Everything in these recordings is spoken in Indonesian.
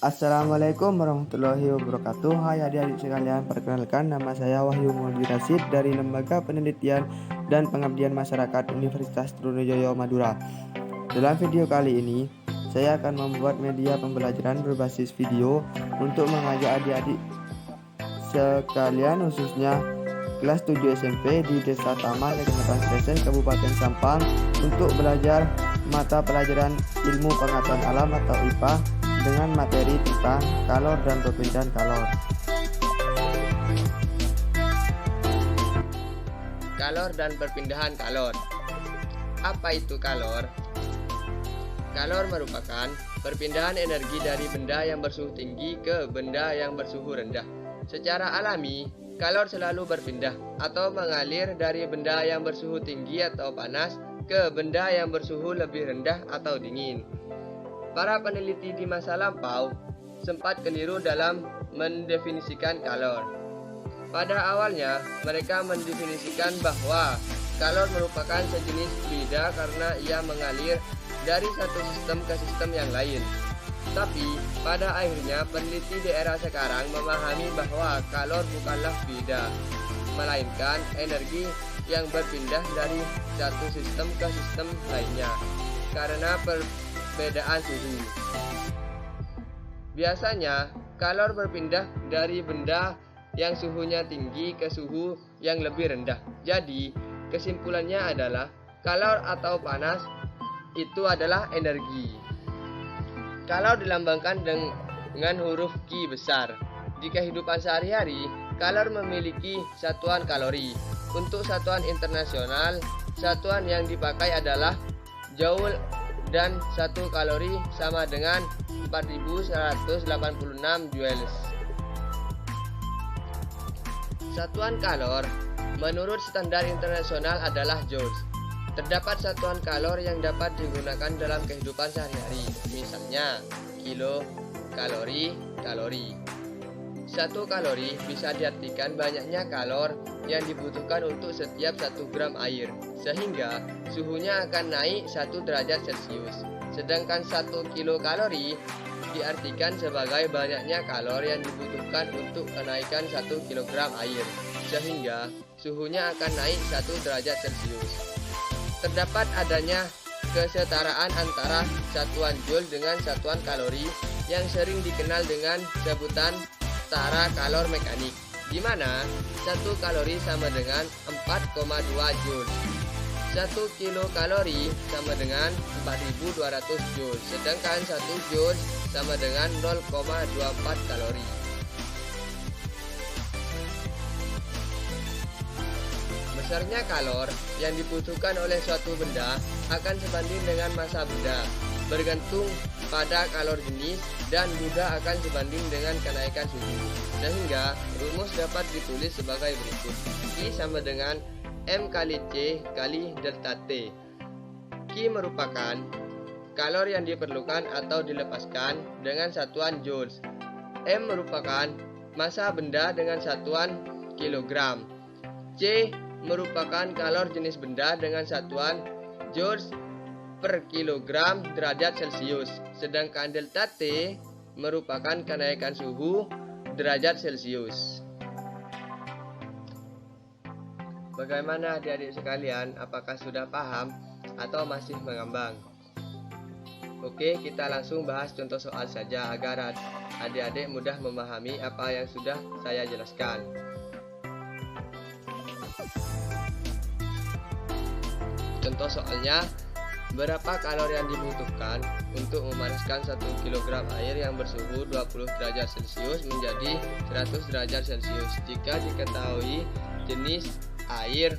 Assalamualaikum warahmatullahi wabarakatuh. Hai adik-adik sekalian, perkenalkan nama saya Wahyu Muhammad Rasid dari Lembaga Penelitian dan Pengabdian Masyarakat Universitas Trunojoyo Madura. Dalam video kali ini, saya akan membuat media pembelajaran berbasis video untuk mengajak adik-adik sekalian, khususnya kelas 7 SMP di Desa Taman, Kecamatan Sresen, Kabupaten Sampang, untuk belajar mata pelajaran Ilmu Pengetahuan Alam atau IPA dengan materi tentang kalor dan perpindahan kalor. Kalor dan perpindahan kalor. Apa itu kalor? Kalor merupakan perpindahan energi dari benda yang bersuhu tinggi ke benda yang bersuhu rendah. Secara alami, kalor selalu berpindah atau mengalir dari benda yang bersuhu tinggi atau panas ke benda yang bersuhu lebih rendah atau dingin. Para peneliti di masa lampau sempat keliru dalam mendefinisikan kalor. Pada awalnya, mereka mendefinisikan bahwa kalor merupakan sejenis fluida karena ia mengalir dari satu sistem ke sistem yang lain. Tapi, pada akhirnya peneliti di era sekarang memahami bahwa kalor bukanlah fluida, melainkan energi yang berpindah dari satu sistem ke sistem lainnya karena perbedaan suhu. Biasanya, kalor berpindah dari benda yang suhunya tinggi ke suhu yang lebih rendah. Jadi, kesimpulannya adalah kalor atau panas itu adalah energi. Kalor dilambangkan dengan huruf Q besar. Di kehidupan sehari-hari, kalor memiliki satuan kalori. Untuk satuan internasional, satuan yang dipakai adalah joule dan 1 kalori sama dengan 4186 joules. Satuan kalor menurut standar internasional adalah joules. Terdapat satuan kalor yang dapat digunakan dalam kehidupan sehari-hari, misalnya kilo, kalori, kalori. 1 kalori bisa diartikan banyaknya kalor yang dibutuhkan untuk setiap 1 gram air, sehingga suhunya akan naik 1 derajat Celcius. Sedangkan 1 kilokalori diartikan sebagai banyaknya kalor yang dibutuhkan untuk kenaikan 1 kilogram air, sehingga suhunya akan naik 1 derajat Celcius. Terdapat adanya kesetaraan antara satuan joule dengan satuan kalori yang sering dikenal dengan sebutan setara kalor mekanik, di mana 1 kalori sama dengan 4,2 joule. 1 kilokalori sama dengan 4200 joule, sedangkan 1 joule sama dengan 0,24 kalori. Besarnya kalor yang dibutuhkan oleh suatu benda akan sebanding dengan massa benda, bergantung pada kalor jenis, dan juga akan sebanding dengan kenaikan suhu. Sehingga rumus dapat ditulis sebagai berikut. Q sama dengan M kali C kali delta T. Q merupakan kalor yang diperlukan atau dilepaskan dengan satuan joules. M merupakan massa benda dengan satuan kilogram. C merupakan kalor jenis benda dengan satuan joules per kilogram derajat Celcius. Sedangkan delta T merupakan kenaikan suhu derajat Celcius. Bagaimana adik-adik sekalian? Apakah sudah paham atau masih mengambang? Oke, kita langsung bahas contoh soal saja agar adik-adik mudah memahami apa yang sudah saya jelaskan. Contoh soalnya, berapa kalori yang dibutuhkan untuk memanaskan 1 kg air yang bersuhu 20 derajat Celcius menjadi 100 derajat Celcius jika diketahui jenis air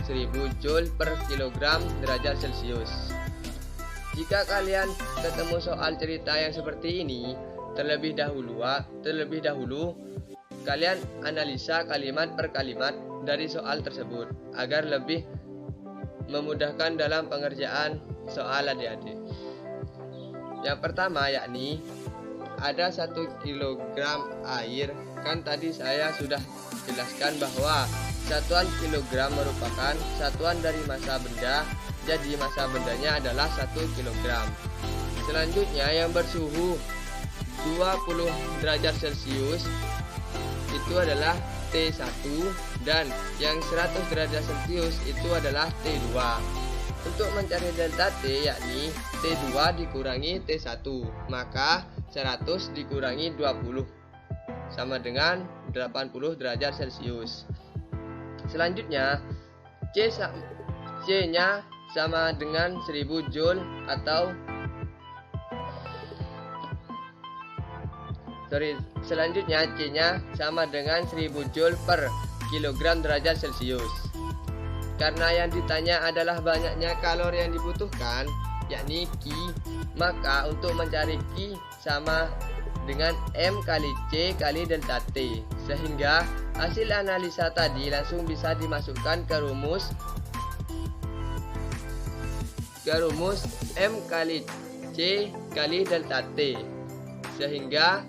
1000 joule per kilogram derajat Celcius. Jika kalian ketemu soal cerita yang seperti ini, terlebih dahulu kalian analisa kalimat per kalimat dari soal tersebut agar lebih memudahkan dalam pengerjaan soal adik-adik. Yang pertama yakni ada 1 kilogram air. Kan tadi saya sudah jelaskan bahwa satuan kilogram merupakan satuan dari massa benda, jadi massa bendanya adalah 1 kilogram. Selanjutnya yang bersuhu 20 derajat Celcius itu adalah T1 dan yang 100 derajat Celcius itu adalah T2. Untuk mencari delta T yakni T2 dikurangi T1, maka 100 dikurangi 20 sama dengan 80 derajat Celcius. Selanjutnya C-nya sama dengan 1000 Joule atau selanjutnya C-nya sama dengan 1000 Joule per kilogram derajat Celcius. Karena yang ditanya adalah banyaknya kalori yang dibutuhkan, yakni Q, maka untuk mencari Q sama dengan M kali C kali delta T, sehingga hasil analisa tadi langsung bisa dimasukkan ke rumus M kali C kali delta T, sehingga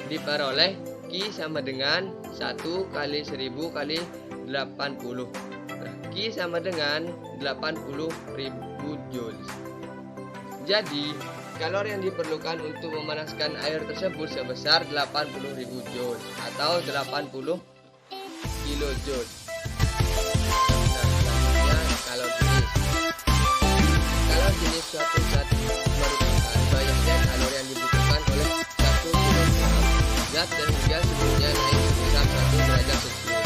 diperoleh Q sama dengan 1 kali 1000 kali 80. Q sama dengan 80.000 Joule. Jadi, kalori yang diperlukan untuk memanaskan air tersebut sebesar 80.000 Joule atau 80 kilojoule. Nah, selanjutnya kalori jenis. Kalori jenis suatu zat merupakan banyaknya kalori yang dibutuhkan oleh 1 kilogram zat sehingga suhunya naik sebesar 1 derajat Celcius.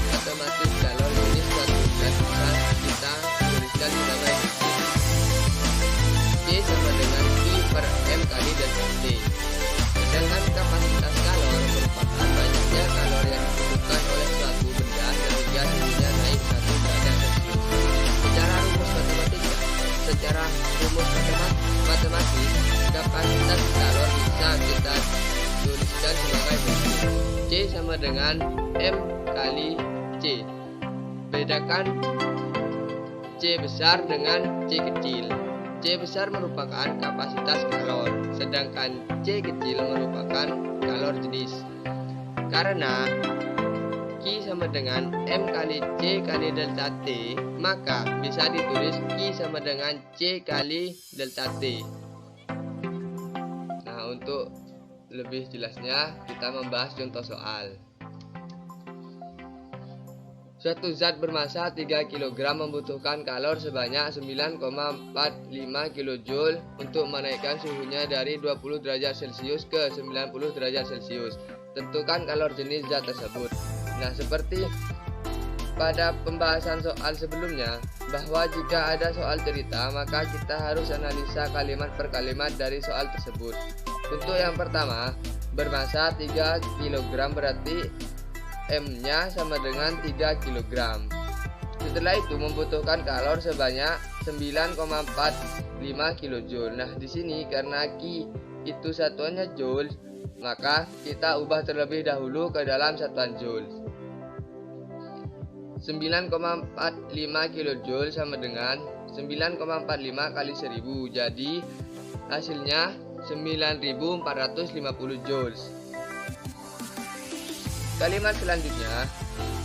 Otomatis kalori jenis suatu zat bisa kita tuliskan sebagai C sama dengan Q per M kali delta T. Sedangkan kapasitas kalor merupakan banyaknya kalori yang dibutuhkan oleh suatu benda sehingga suhunya naik 1 derajat Celcius. Secara rumus matematis, kapasitas kalor bisa kita tuliskan sebagai berikut. C sama dengan M kali C. Bedakan C besar dengan C kecil. C besar merupakan kapasitas kalor, sedangkan C kecil merupakan kalor jenis. Karena Q sama dengan M kali C kali delta T, maka bisa ditulis Q sama dengan C kali delta T. Nah, untuk lebih jelasnya kita membahas contoh soal. Suatu zat bermassa 3 kg membutuhkan kalor sebanyak 9,45 kJ untuk menaikkan suhunya dari 20 derajat Celcius ke 90 derajat Celcius. Tentukan kalor jenis zat tersebut. Nah, seperti pada pembahasan soal sebelumnya, bahwa jika ada soal cerita, maka kita harus analisa kalimat per kalimat dari soal tersebut. Untuk yang pertama, bermassa 3 kg berarti M-nya sama dengan 3 kg. Setelah itu membutuhkan kalor sebanyak 9,45 kJ. Nah, di sini karena Q itu satuannya Joule, maka kita ubah terlebih dahulu ke dalam satuan Joule. 9,45 kJ sama dengan 9,45 kali 1000. Jadi hasilnya 9450 joules. Kalimat selanjutnya,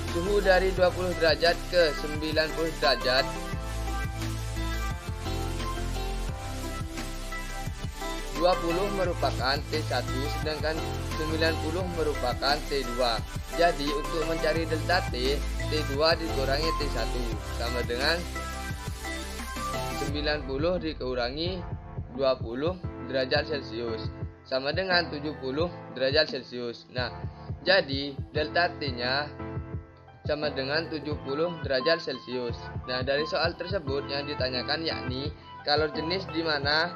suhu dari 20 derajat ke 90 derajat merupakan T1, sedangkan 90 merupakan T2. Jadi untuk mencari delta T, T2 dikurangi T1 sama dengan 90 dikurangi 20 derajat Celcius sama dengan 70 derajat Celcius. Nah, jadi delta T-nya sama dengan 70 derajat Celcius. Nah, dari soal tersebut yang ditanyakan yakni kalor jenis di mana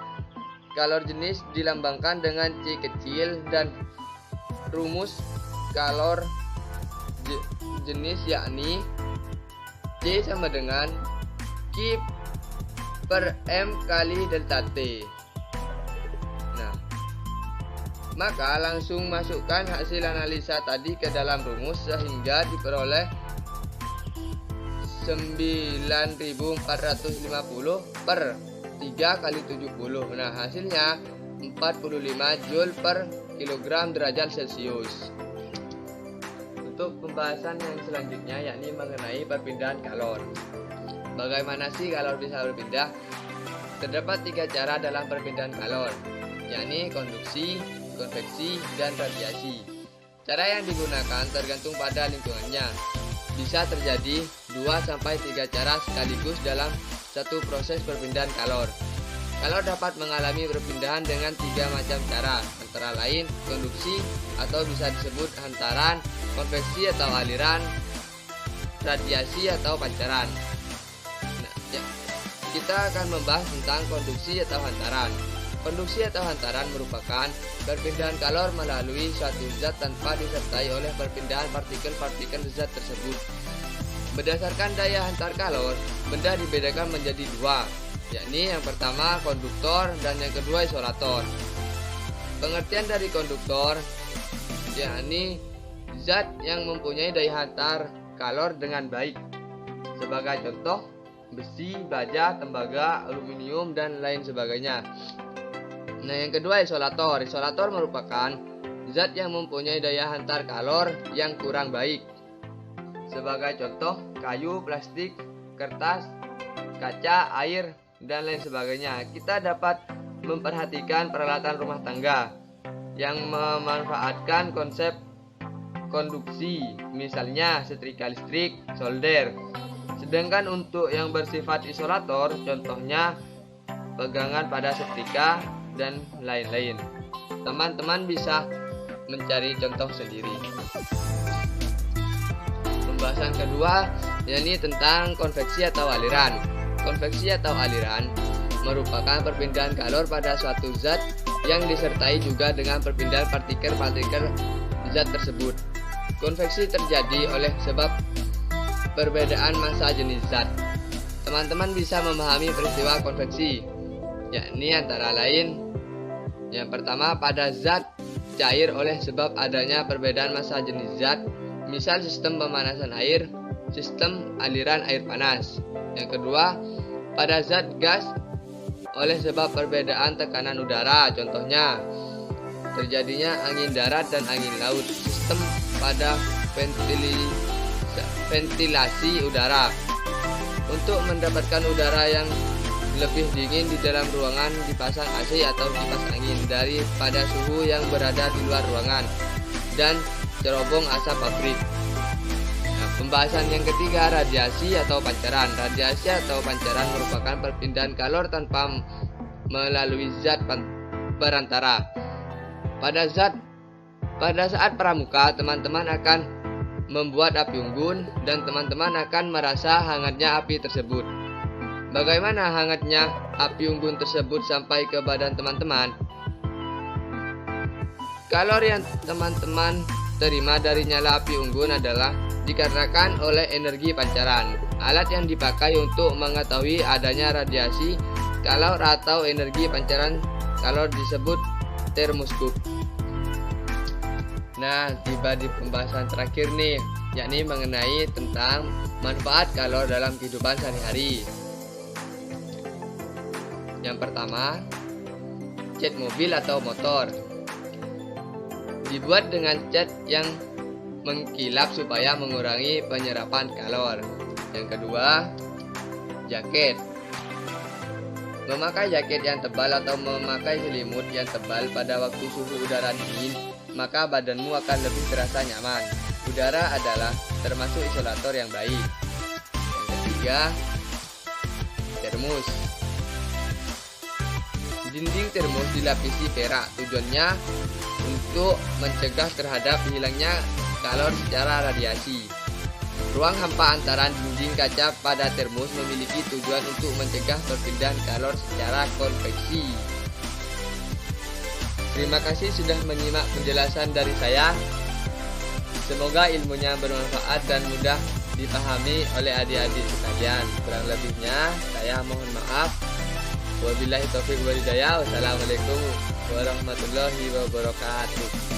kalor jenis dilambangkan dengan C kecil dan rumus kalor jenis yakni C sama dengan Q per M kali delta T. Nah, maka langsung masukkan hasil analisa tadi ke dalam rumus sehingga diperoleh 9450 per 3 kali 70. Nah, hasilnya 45 Joule per kilogram derajat Celcius. Untuk pembahasan yang selanjutnya yakni mengenai perpindahan kalor. Bagaimana sih kalor bisa berpindah? Terdapat 3 cara dalam perpindahan kalor. yakni konduksi, konveksi, dan radiasi. Cara yang digunakan tergantung pada lingkungannya. Bisa terjadi 2-3 cara sekaligus dalam satu proses perpindahan kalor. Kalor dapat mengalami perpindahan dengan 3 macam cara, antara lain konduksi atau bisa disebut hantaran, konveksi atau aliran, radiasi atau pancaran. Nah, kita akan membahas tentang konduksi atau hantaran. Konduksi atau hantaran merupakan perpindahan kalor melalui suatu zat tanpa disertai oleh perpindahan partikel-partikel zat tersebut. Berdasarkan daya hantar kalor, benda dibedakan menjadi 2, yakni yang pertama konduktor dan yang kedua isolator. Pengertian dari konduktor yakni zat yang mempunyai daya hantar kalor dengan baik. Sebagai contoh, besi, baja, tembaga, aluminium, dan lain sebagainya. Nah, yang kedua isolator. Isolator merupakan zat yang mempunyai daya hantar kalor yang kurang baik. Sebagai contoh, kayu, plastik, kertas, kaca, air, dan lain sebagainya. Kita dapat memperhatikan peralatan rumah tangga yang memanfaatkan konsep konduksi, misalnya setrika listrik, solder. Sedangkan untuk yang bersifat isolator, contohnya pegangan pada setrika dan lain-lain. Teman-teman bisa mencari contoh sendiri. Pembahasan kedua yakni tentang konveksi atau aliran. Konveksi atau aliran merupakan perpindahan kalor pada suatu zat yang disertai juga dengan perpindahan partikel-partikel zat tersebut. Konveksi terjadi oleh sebab perbedaan massa jenis zat. Teman-teman bisa memahami peristiwa konveksi, yakni antara lain yang pertama pada zat cair oleh sebab adanya perbedaan massa jenis zat, misal sistem pemanasan air, sistem aliran air panas. Yang kedua, pada zat gas oleh sebab perbedaan tekanan udara, contohnya terjadinya angin darat dan angin laut, sistem pada ventilasi udara. Untuk mendapatkan udara yang lebih dingin di dalam ruangan dipasang AC atau kipas angin daripada suhu yang berada di luar ruangan, dan cerobong asap pabrik. Nah, pembahasan yang ketiga, radiasi atau pancaran. Radiasi atau pancaran merupakan perpindahan kalor tanpa melalui zat perantara. Pada saat pramuka, teman-teman akan membuat api unggun dan teman-teman akan merasa hangatnya api tersebut. Bagaimana hangatnya api unggun tersebut sampai ke badan teman-teman? Kalor yang teman-teman terima dari nyala api unggun adalah dikarenakan oleh energi pancaran. Alat yang dipakai untuk mengetahui adanya radiasi kalor atau energi pancaran kalor disebut termoskop. Nah, tiba di pembahasan terakhir nih, yakni mengenai tentang manfaat kalor dalam kehidupan sehari-hari. Yang pertama, cat mobil atau motor. Dibuat dengan cat yang mengkilap supaya mengurangi penyerapan kalor. Yang kedua, jaket. Memakai jaket yang tebal atau memakai selimut yang tebal pada waktu suhu udara dingin, maka badanmu akan lebih terasa nyaman. Udara adalah termasuk isolator yang baik. Yang ketiga, termos. Dinding termos dilapisi perak, tujuannya untuk mencegah terhadap hilangnya kalor secara radiasi. Ruang hampa antara dinding kaca pada termos memiliki tujuan untuk mencegah perpindahan kalor secara konveksi. Terima kasih sudah menyimak penjelasan dari saya. Semoga ilmunya bermanfaat dan mudah dipahami oleh adik-adik sekalian. Kurang lebihnya saya mohon maaf. Wabillahi taufiq wal hidayah. Wassalamualaikum warahmatullahi wabarakatuh.